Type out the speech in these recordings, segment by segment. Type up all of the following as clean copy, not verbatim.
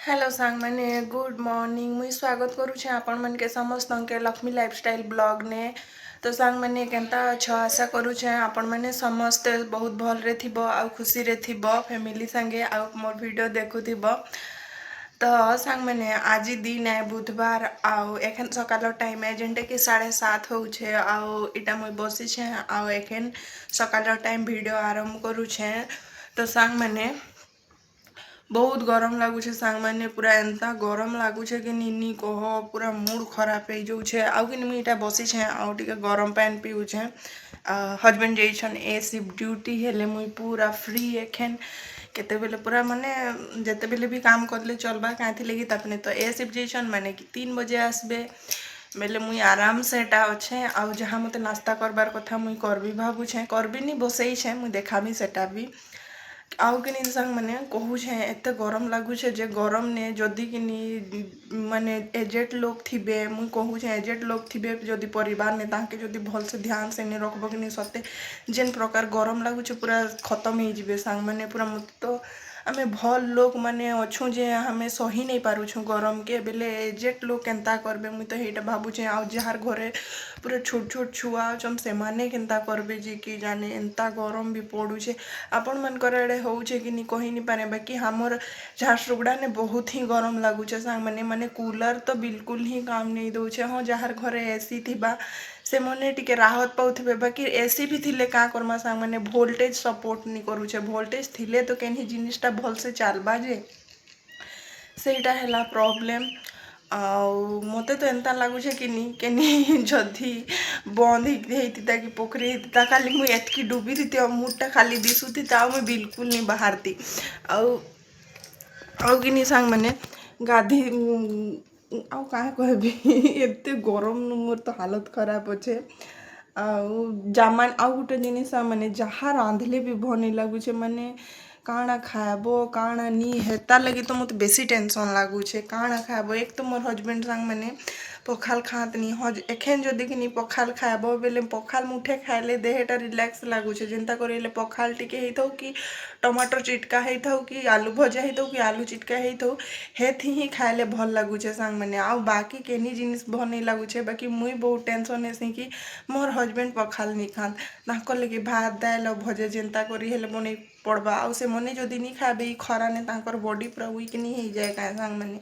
Hello सांग मैंने good morning मुई स्वागत करुछे आपण मन के समस्त के लक्ष्मी लाइफस्टाइल ब्लॉग ने। तो सांग मैंने केंता अच्छा आशा करुछे आपण मैंने समस्त बहुत भल रे थिबो आ खुशी रे थिबो फैमिली संगे आ मोर वीडियो देखुथिबो। तो सांग मैंने आज दिन है बुधवार आउ एखन सकाल टाइम है जेनटे कि 7:30 होउछे आउ इटा मुई बसी छे आउ एखन सकाल टाइम वीडियो आरंभ करुछे। तो सांग मैंने बहुत गरम लगुचे सांग मैंने पूरा एंता गरम लगुचे कि नी कह पूरा मूड खराब हो जाऊे आउ कि मुझे बसी छे आउ टिके गरम पानी पीऊे। हजबैंड जाइछन ए शिफ्ट ड्यूटी हेले मुई पूरा फ्री एखेन केते बेले पूरा माने जेते बेले भी काम करले चलबा काथी लगी तपने तो ए शिफ्ट जाइछन माने कि 3 बजे आसबे बेले मुई आराम से एटा अच्छे आउ जहाँ मते नास्ता करबार कथा मुई करबी भाबुछे करबी नी बसई छे मुई देखाबी सेटा भी आउ कि संग मैंने कहूछे एत गरम लगुचे जे गरम ने जदि कि माने एजेड लोग थिबे मुई कहूछे एजेड लोग थिबे जदि परिवार ने ताके जदि भल से ध्यान से नहीं रखबो कि सते जेन प्रकार गरम लगुचे पूरा खत्म हो जिबे सांग मैंने पूरा मत तो आमे भल लोग माने अच्छु जे हमें सही नहीं पारुछु गरम के बेले एजेड लोग केंता करबे मुई तो हेटा भाबुछे आउ जार घरे पूरा छोट छोट छुआ अछन से माने केंता करबे जे कि जाने एंता गरम भी पड़ुछे आपण मन करे होउछे कि नी कहि नी पारे बाकी हमर झारसुगुड़ा ने बहुत ही गरम लगुचे सांग माने माने कूलर तो बिल्कुल ही काम नहीं दउछे। हाँ जार घरे एसी थिबा से मने टिके राहत पाउथिबे बाकी एसी भी थिले का करमा सांग माने वोल्टेज सपोर्ट नहीं करूछे वोल्टेज थिले तो केनही जिनिसटा भल से चलबा जे सेटा हैला प्रॉब्लम। आउ मते तो एंता लगुचे कि नी केनी जदि बंद होता कि पोखरी होता खाली मुझे एतकी डूबी थी मुडटा खाली दिशुथी मुझे बिल्कुल नहीं बाहरती आउ आउ कि सांग मैंने गाधी आउ कहाँ कहबी एते गरम मोर तो हालत खराब अच्छे आउ जामान आउ गोटे जिनिस माने जहाँ रांधले भी भल नहीं लगुचे माने काଣା खाबो काଣା नी हेता लगी तो मत बेसी टेंशन लगुचे काଣା खाबो एक तो मोर हजबैंड संग मैंने पखाल खात नी हज एखेन जदि कि नी पखाल खाबो बेले पखाल मुठे खाइले देहटा रिलैक्स लगुचे जेनता करेले पखाल टिके हेथौ कि टमाटर चिटका हेथौ कि आलू भजा हेथौ कि आलू चिटका हेथौ हेथि ही खाइले भल लगुचे सांग मैंने आउ बाकी केनी जिनिस भल नहीं लगुचे बाकी मुई बहुत टेंशन हेसी कि मोर हजबैंड पखाल नहीं खात ताकर लगे भात दाल और भजा जेनता करी हेले बने पड़वा आउ से मने जदि नहीं खाबे खरा ने ताकर बॉडी पूरा वीक नहीं हो जाए क्या सांग मैंने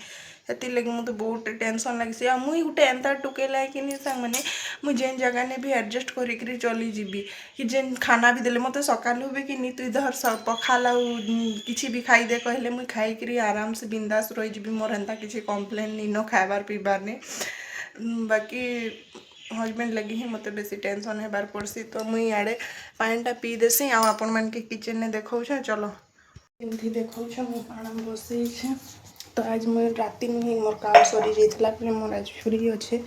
हेती लगे मत बहुत टेंशन लगे मुई गोटे एंता टुकेला कि नहीं सांग मैंने मुई जेन जगह ने भी एडजस्ट करी चली जीवी कि जेन खाना भी देले मत सकाल हुए कि नहीं तु धर पखाल किसी भी खाई दे कहले मुई खाई आराम से बिंदास रही जीवी मोर एंता किसी कम्प्लेन नहीं न खाबार पीबार ने बाकी हजबैंड लगी ही मत बेसी टेंशन हेबार पड़सी तो मुई आड़े पानीटा पी देसी आपण मन के किचन ने देखौ चलो एमती देखौ मु पाण बसई तो आज मुझे राति में ही मोर काम सरी जाइए मोर आज फ्री अच्छे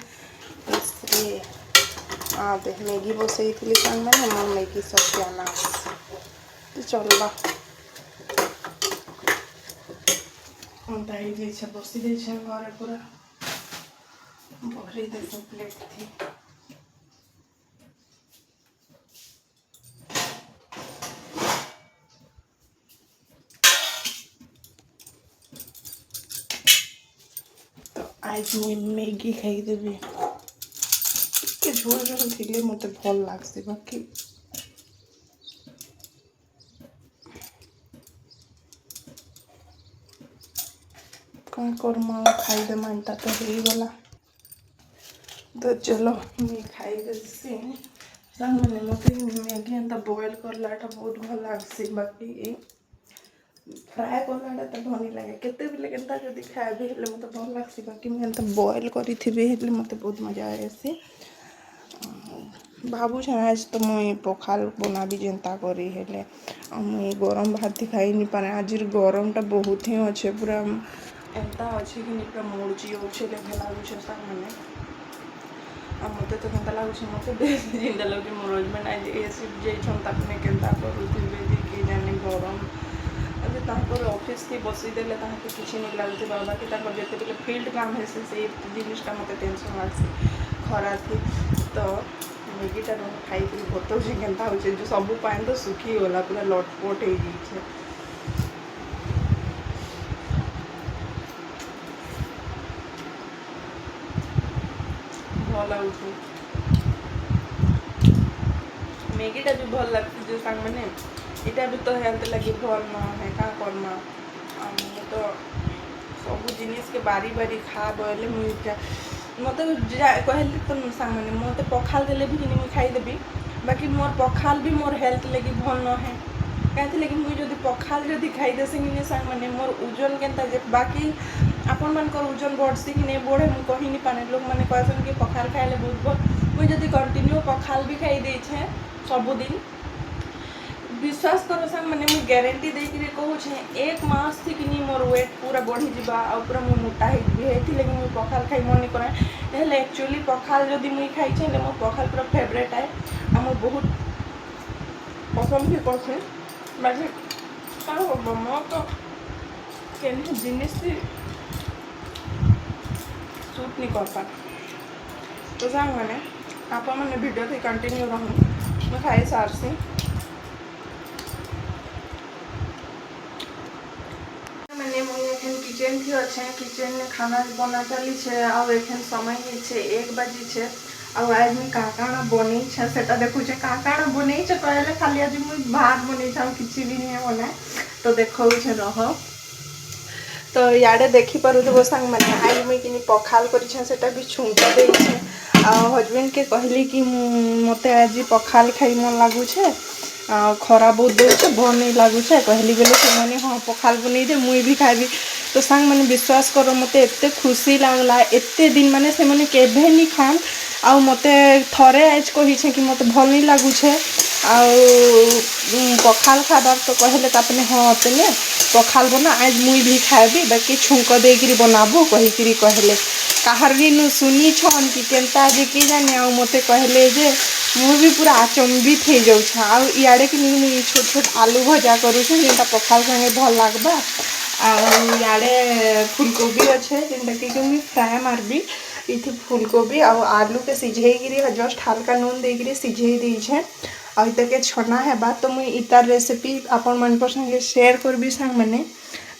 दे मैगी बसई थी सांग मैंने मोर मैगी सत्यानाश तो चलवा बसी दे घरे पूरा भरी दे प्लेट थी आज मुझे मैगी खाईदेवी टे झोल झोल थी मत भल लगसी बाकी कौन करमा खाईदेमा एंता तो हो गला तो चलो मुझे खाईदेसी सांग मैंने मत मैगी एंता बॉयल करलाटा बहुत भल लगसी बाकी फ्राए करलाटा तो भल नहीं लगे केते बेले केंता जदि खाइबे हेले मत भल लगसी बाकी मुझे एंता बॉयल करी हेले मत बहुत मजा आएसी भावुछे आज तो मुई पखाल बनाबी जेनता करी हेले मुई गरम भात खाई नहीं पारे आज गरमटा बहुत ही अच्छे पूरा एंता अच्छे कि पूरा मुड़जी अच्छे लेखे लगुचे सांग मैंने मत तो केंता लगुचे मत जिंदा लगे मोर हजबैंड आज ए शिफ्ट जाइछन तापने केंता करूथिबे कि जाने गरम अभी ताकर ऑफिस थी बसी देले ताके किछि नहीं लगुथे बाबा कि ताकर जेते बेले फील्ड काम हेसे से जिनिसटा मते टेंशन लागसी खरा थी तो मैगीटा खाई बताऊँ केंता हो जो सब पानी तो सुखी गला पूरा लटपट हो जाइए भल लाଗୁଛି मैगीटा भी भल लगती जो सांग मैंने इटा भी तो हेल्थ लगी भल न है का करना तो सब जिनिस के बारी बारी खा बोले मुझे मत कहली तो सांग मैंने मत पखाल देले भी मुझे खाईदेवी बाकी मोर पखाल भी मोर हेल्थ लगी भल न है कहीं लगे मुझे जब पखाल जब खाईदेसी कि सांग मैंने मोर ओजन के बाकी आपण मान ओजन बढ़सी कि नहीं बढ़े मुझे कही नहीं पाने लोग मैंने कहसन कि पखाल खाइले बहुत भल मुझे जब कंटिन्यू पखाल भी खाई देछे सबुदिन विश्वास करो सांग मैंने मुझे गारंटी देकर कहूँ एक मास थी कि नहीं मोर वेट पूरा बढ़ी जा पूरा मुझे मोटा होती लगे मुझे पखाल खाई मन नहीं कराए एक्चुअली पखाल जब मुझे खाई मोर पखाल पूरा फेवरेट है आम बहुत पसंद भी करसे बाकी कौन हम मोर तो केन जिनिस सूट नहीं कर पा तो सांग मैंने आप मैंने वीडियो थी कंटिन्यू रहूँ मैं खाई सारसी मैंने मुझे किचन थी अच्छे किचन में खाना बना चली है आउ एखन समय है 1 बजी है आउ आज मुझे काकाण बन से देखु काकाण बन कहले खाली आज मुझे भात बन किसी भी नहीं बनाए तो देखा रह तो इे देखिपे सांग मैंने आज मुझे कि पखाल कर भी छुंका दे हजबैंड के कहली कि मत आज पखाल खाई मन लगुचे खरा बहुत दूर भल नहीं लगुचे कहली बोले से हाँ पखाल बन दे मुई भी खाइबी तो सांग मैंने विश्वास करो मत एत खुशी लगला एत दिन माने से मैंने केभे नहीं खान आ मत थरे आज कही कि मत भल नहीं लगुचे पखाल खाबार तो कहले तापने हाँ तेने पखाल बना आज मुई भी खाइबी बाकी छुंक देकरी बनाबू कहीकि कहले कहार नु सुनी छन कि केनता जे कि जाने आ मते कहले जे मु भी पूरा अचंबित हो जाऊँ इे कि नहीं छोट छोट आलू भजा करूँ जेनटा पखाल संगे भल लगवा आड़े फूलकोबी अच्छे जेनटा कि मुझे फ्राए मारबी इथे फूलकोबी आलू के सिझेगी जस्ट हल्का नून देकर सिझे देछे के छना है तो मुझे इतार रेसिपी आपण मन संगे शेयर करबी सांग मैंने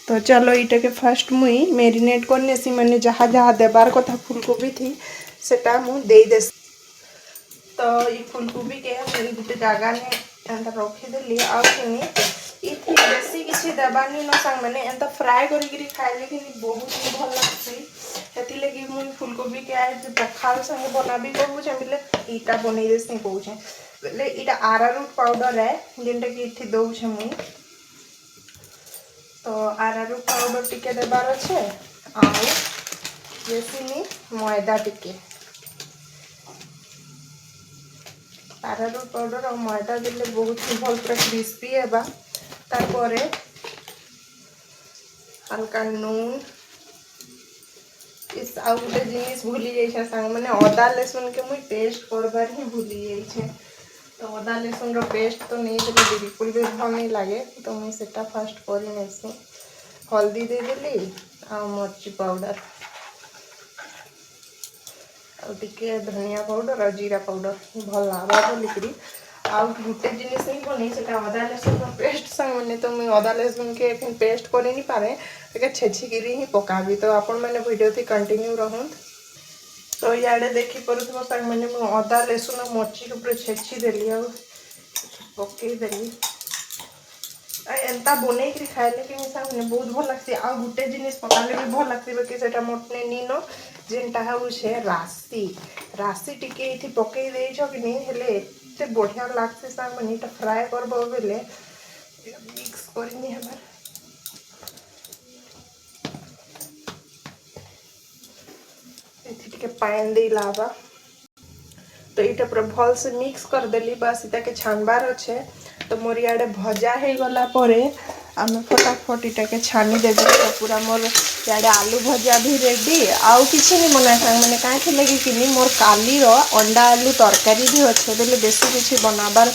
तो चलो इटा के फर्स्ट मुई मेरिनेट करने सी मैंने जहाँ जहाँ देबार कथा फूलकोबी थी सेटा मु दे दे तो ये फूलकोबी के मुझे गोटे जगह ने एंता रखीदेली आथी बेसी किसी देबानी न सांग मैंने एंता फ्राए करी खाइले कि बहुत ही भल लगसी लगी मुझे फूलकोबी के आज पखाल संगे बनाबी कहूँ बोले ईटा बनई देसी कहूँ बोले इटा आरारूट पाउडर है जेनटा कि इठी दौचे मुई तो आरारूट पाउडर टिके देबार अच्छे बेसी नहीं मैदा टिके आरारूट पाउडर और मैदा देले बहुत ही भल पूरा क्रिस्पी हेबा तारपरे हल्का नून इस आउ गोटे जिनिस भूली जाइए सांग मैंने अदा लहसुन के मुझे पेस्ट करबार ही भूली जाइए तो अदा लहसुन रो पेस्ट तो नहीं देले बिल्कुल भी भल नहीं लगे तो मुझे सेटा फास्ट कर नेसी हल्दी दे देली आ मर्ची पाउडर टिके धनिया पाउडर और जीरा पाउडर भल लावा बोलिकी आउ गोटे जिनिस ही बनी से अदा लहसुन पेस्ट संग मैंने तो मुझे अदा लहसुन के पेस्ट कर नहीं पारे छेचिकी ही पकाबी तो आपण मैंने वीडियो थी कंटिन्यू रहूँ तो इे देखिपे सांग मैंने अदा लहसुन और मर्ची के पूरा छेची देली पकईदेली एंता बनई खाइले कि सांग मैंने बहुत भल लगसी आ गोटे जिनिस पकाले भी भल लगसी बाकी सेटा मोटने नीनो जेनटा होउछे राशि राशि टिके इथि पकई देछ कि नहीं हेले एते बढ़िया लागसे सांग मैंने इटा फ्राए करबो बेले मिक्स करनी हमार टिके पानी दे लावा तो यहाँ पूरा भल से मिक्स कर देली बस इटा के छानबार अच्छे तो मोर इे भजा हो गला आम फटाफट इटा के छानी देवी तो पूरा मोर इे आलू भजा भी रेडी आउ किसी नहीं बनाए सांग मैंने कहीं लगे कि मोर कालीर अंडा आलू तरकारी भी अच्छे बोले बेसी किसी बनाबार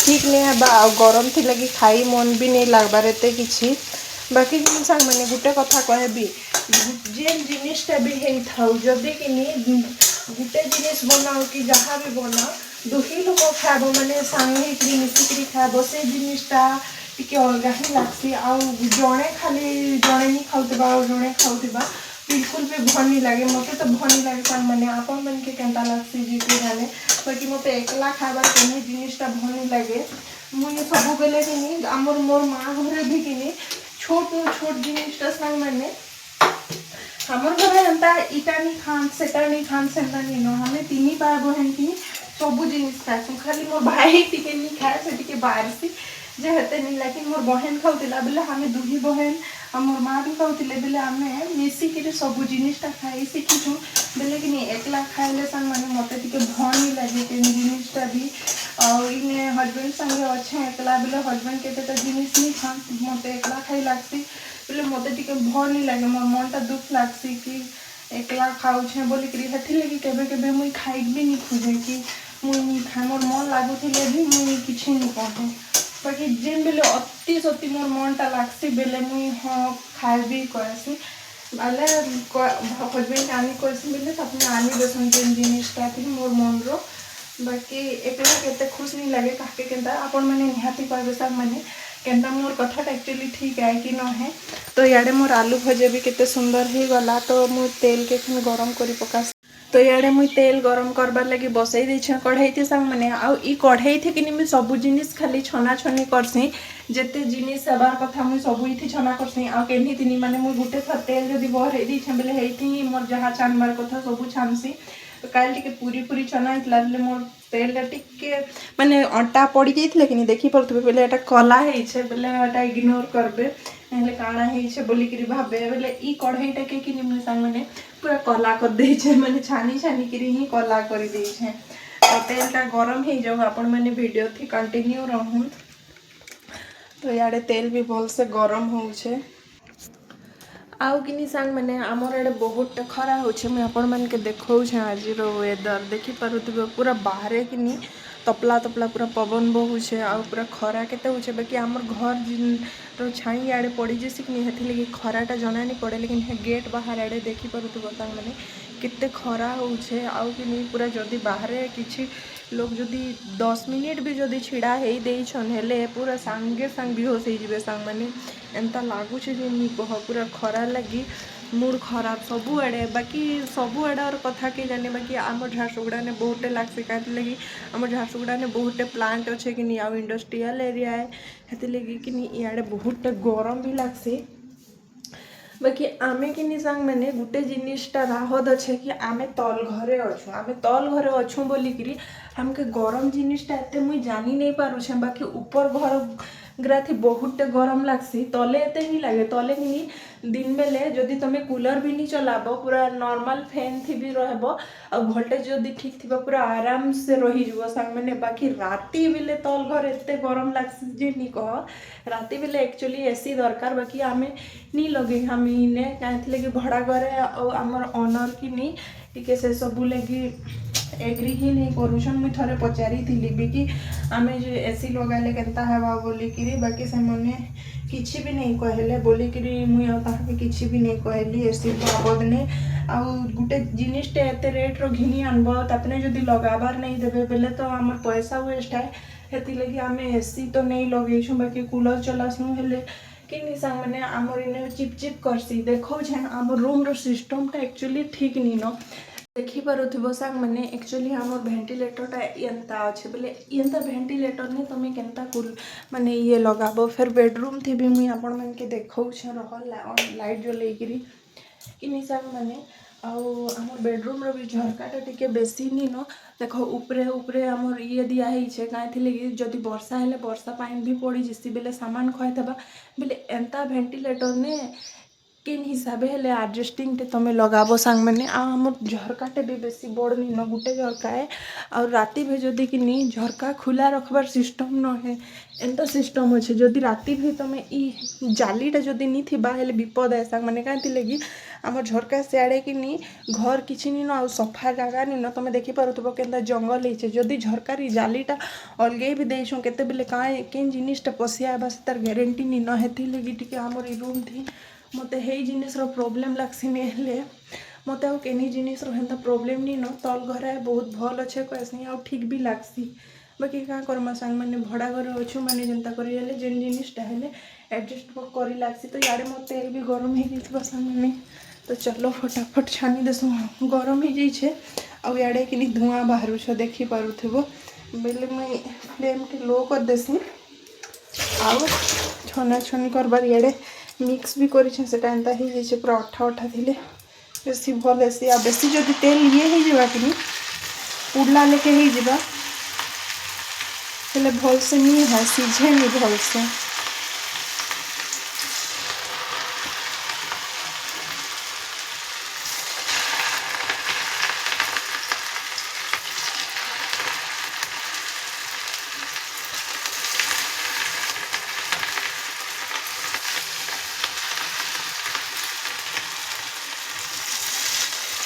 ठीक नहीं है आ गरम थी लगी खाई मन भी नहीं लगबार एत कि बाकी सांग मैंने गोटे कथा कहबी जेन जिनिसटा भी होता जदि कि गोटे जिनिस बनाओ कि जहाँ भी बनाओ दुही लोक खाब मैंने सांग मिसिकी खाब से जिनिसटा टी अलग ही लगसी आउ जड़े खाली जड़े नहीं खाऊा जड़े खाऊा बिल्कुल भी भल नहीं लगे मत तो भल नहीं लगे सान मैंने आपण मन के केंता लागसी जी के जाने बाकी मत एकला खाबार कहीं जिनिसटा भल नहीं लगे मुझे सब बेले कि आमर मोर माँ घरे भी कि छोट छोट जिनिसटा सान मैंने हमर घर एंता इटा नहीं खान सेटा नहीं खान सेंता नहीं नो हमें तीन भाई बहन की सब जिनिस खाएसु खाली मोर भाई टिके नहीं खाए से टिके बाहर से जे हेते नहीं लेकिन मोर बहन खाऊला बेले हमें दुही बहन और मोर माँ भी खाऊले बेले आम मिसिक सब जिनिसटा खाई शिखीछुँ बेले कि एकला खाइले सन मैंने मत टे भल नहीं लगे कि जिनिसटा भी और इने हजबैंड संगे अच्छे एकला बेले हजबैंड केतेटा जिनिस नहीं खान मत एकला खाई लगसी बोले मत टे भल नहीं लगे मोर मनटा दुख लगसी कि एकला खाऊे बोलिक लगी केवे मुई खाई भी नहीं खोजे कि मुई नहीं खाए मोर मन लगुले भी मुई किसी नहीं कहे बाकी जेन बेले अति सती मोर मनटा लगसी बेले मुई हाँ खाइबी कहसी बाले हजबैंड आनी कहसी बेले अपने आनी देसन जेन जिनिसटा थी मोर मन रो बाकी एकला केते खुश नहीं लगे काके केंता आपण मैंने निहाती कहबे सब मैंने केंता मोर कथाटा एक्चुअली ठीक है कि न है तो इे मोर आलू भजा भी केते सुंदर हो गला तो मु तेल के गरम करी पकास तो इे मुई तेल गरम करबार लगी बसई देछे कढ़ई थी सांग मैंने आउ ई कढ़ई थी कि मुझे सब जिनिस खाली छना छनी करसी जेते जिनिस हेबार कथा मुई सब इथि छना करसी आ केन्ही तिनी माने मुई गुटे थर तेल जदी बहरई देछे बेले हेइथि मोर जहाँ छानबार कथा सब छानसी तो कल टे पूरी पूरी छना होता बेले मोर तेल टे माने अंटा पड़ जाइए कि देखी पारे बेले एटा कला है बेले एटा इग्नोर करबे ना काଣା है बोलिक भावे बेले ई कढ़ईटा के कि सांग मैंने पूरा कला कर देछे माने छानी छानी करी ही कला कर देछे तो तेलटा गरम हो जाऊ आपण मैंने वीडियो थी कंटिन्यू रहूँ तो इे तेल भी भल से गरम होछे आउ कि सांग मैंने आमर एडे बहुत खरा होछे मैं आपण मन के देखौछे आज वेदर देखी पारुथिबे पूरा बाहर कि तपला तपला पूरा पवन बहुछे आ पूरा खरा केते होछे बाकी आमर घर छाई इे पड़ी जैसे कि हेथि खराटा जना नहीं पड़े लेकिन गेट बाहर आड़े देखी पारुथिबे सांग मैंने केते खरा होछे आउ कि पूरा जदी बाहर किछि लोग जदि 10 मिनिट भी जदि छिड़ा हेई देइछन हेले पूरा सांगे सांग बेहोश हो जिवे सांग मैंने एंता लगुच कह पूरा खरा लगी मूड खराब सबुआड़े बाकी सबुआड़र कथा के जाने बाकी आम झारसुगुड़ा ने बहुते लागसी कहीं लगी आम झारसुगुड़ा ने बहुते प्लांट अच्छे कि नहीं आउ इंडस्ट्रियल एरिया है हेती लगी कि नहीं इे बहुते गरम भी लागसी बाकी आमे कि सांग मैंने गोटे जिनिसटा राहत अच्छे कि आमे तल घरे अच्छु आमे तल घरे अच्छु बोलिकी हमके गरम जिनिसटा एते मुई जानी नहीं पारुछे बाकी ऊपर घर ग्रा थी बहुत गरम लागसी तले एते नहीं लगे तले नहीं दिन बेले जदि तुम कूलर भी नहीं चलाब पूरा नॉर्मल फैन थी भी रहब आ वोल्टेज जदि ठीक थी पूरा आराम से रही सांग मैंने बाकी राति बेले तल घर एते गरम लागसी जे नहीं कह राति बेले एक्चुअली एसी दरकार बाकी आमे नहीं लगे हम इने कहीं लगे भड़ा घरे आमर ओनर कि नहीं टिके से सबू लगी एग्री ही नहीं करूछन मुई थरे पचारी थी भी कि आमे जो एसी लगाले केनता हेबा बोलिकी बाकी से मने किछि भी नहीं कहले बोलिकी मुई ताके किछि भी नहीं कहली एसी बाबद ने आउ गुटे जिनिसटे एते रेट रो घिनी आनबो तापने जदि लगाबार नहीं देबे बेले तो हमर पैसा वेस्ट है हेती लगी आमे एसी तो नहीं लगेछु बाकी कूलर चलासु हेले कि सांग मैंने आमर इने चिपचिप करसी देखो आम रूम रो सिस्टमटा एक्चुअली ठीक नहीं न देखी पारुथिबो सांग मैंने एक्चुअली आमर भेंटिलेटरटा एंता अच्छे बोले एंता भेंटिलेटर नहीं तुम केनता कूल माने ये लगाबो फिर बेडरूम थी भी मुई आपण मन के देखौछे रह लाइट जलैकरी कि सांग मैंने आउ आमर बेडरूम रो भी झरकाटा टिके बेसी नहीं न देख उपरे उपरे आमर ये दिया है कहीं लगी जदि वर्षा हेले वर्षा पानी भी पड़ी जिसी बेले सामान खयथबा बेले एंता भेंटिलेटर ने किन हिसाबे हेले एडजस्टिंग टे तुम लगाबो सांग मैंने आमर झरकाटे भी बेसी बड़ नहीं न गुटे झरका है और राति भी जदि कि नहीं झरका खुला रखबार सिस्टम न है एंता सिस्टम अच्छे जदि राति भी तुम ई जालीटा जदि नहीं थी हेले विपद है सांग मैंने कहीं लगी आम झरका सियाड़े कि नहीं घर किसी नहीं न आ सफा जगह नहीं न तुम देखी पारुथबो केनता जंगल है जदि झरकार जालीटा अलगे भी देछुं केते बेले काए केन जिनिसटा पसिया बस तार ग्यारंटी नहीं न हेती लगी टिके आमर ई रूम थी मते हेई जिनिस रो प्रॉब्लम लागसी ने हेले मते आउ केनी जिनिस रो हेंता प्रॉब्लम नहीं न तल घर है बहुत भल अच्छे कहसी आउ ठीक भी लागसी बाकी क्या करमा सांग मैंने भड़ा घर अच्छु मैंने जनता करी हेले जेन जिनिसटा हेले एडजस्ट करी लागसी तो याडे मो तेल भी गरम हो गई सांग मैंने तो चलो फटाफट छानी देसु गरम हो जाइए आड़े कि धुआं बाहर देखी पारुथिबो बेले मुई फ्लेम के लो कर देसी आउ छना छनी करबार इे मिक्स भी करें से एंता हो जाइए पूरा अठा अठा थे बेसी भल हेसी आ बेसी जदि तेल ये हो कि उड़ला लेके हो भल से नहीं है सीझे नहीं भल से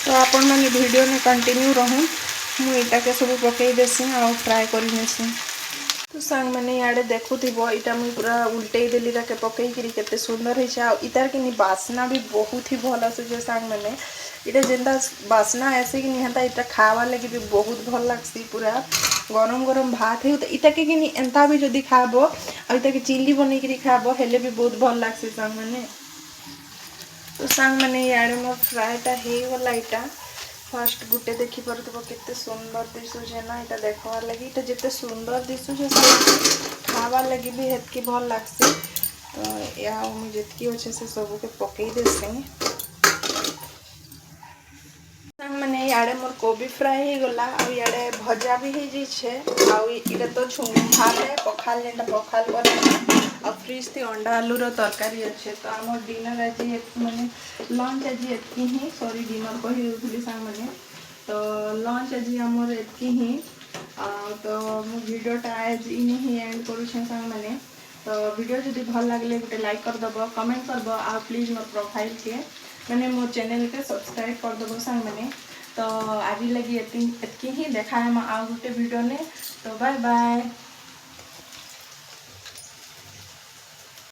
तो आपण मैंने वीडियो में कंटिन्यू रहूँ मुझे के सब पकई देसी आ फ्राए करसी तो सांग मैंने इे देखुव यहाँ मुझे पूरा उल्टे देली के पकईकरी के सुंदर होतार कि बास्ना भी बहुत ही भल आसूे सांग मैंने इटा जेनता बास्ना ऐसे कि हेता इटा खावा लगे भी बहुत भल लगसी पूरा गरम गरम भात है इटा के एंता भी जदि खाब आटा के चिली बनईकरी खाब हेले भी बहुत भल लगसी सांग मैंने तो सांग मैंने इे मोर फ्राएटा हो गला यहाँ फास्ट गुटे देखी पार्थ के सुंदर दिशुचे ना यहाँ देखवार लगी इटा जिते सुंदर दिशुचे खावार लगी भी हेतकी भल लगसी तो या मुझे जितकी अच्छे से सब के पकई देसी मैंने इे मोर कोबी फ्राए हो गला इे भजा भी हो जाइए तो भात है पखाल जेनटा पखाल कर फ्रिज थी अंडा आलूर तरकारी अच्छे तो आम डिनर आज मैंने लंच आज एतकी ही सॉरी डिनर कही सांग मैंने तो लंच आज आमर एतकी ही तो मो वीडियोटा आज इन ही एंड करुछे सांग मैंने तो वीडियो जदि भल लगे गोटे लाइक करदेव कमेंट करब आ प्लीज मोर प्रोफाइल के मैंने मो चैनल के सब्सक्राइब करदेव सांग मैंने तो आज लगी एतकी ही देखा है आ गोटे वीडियो ने तो बाय बाय।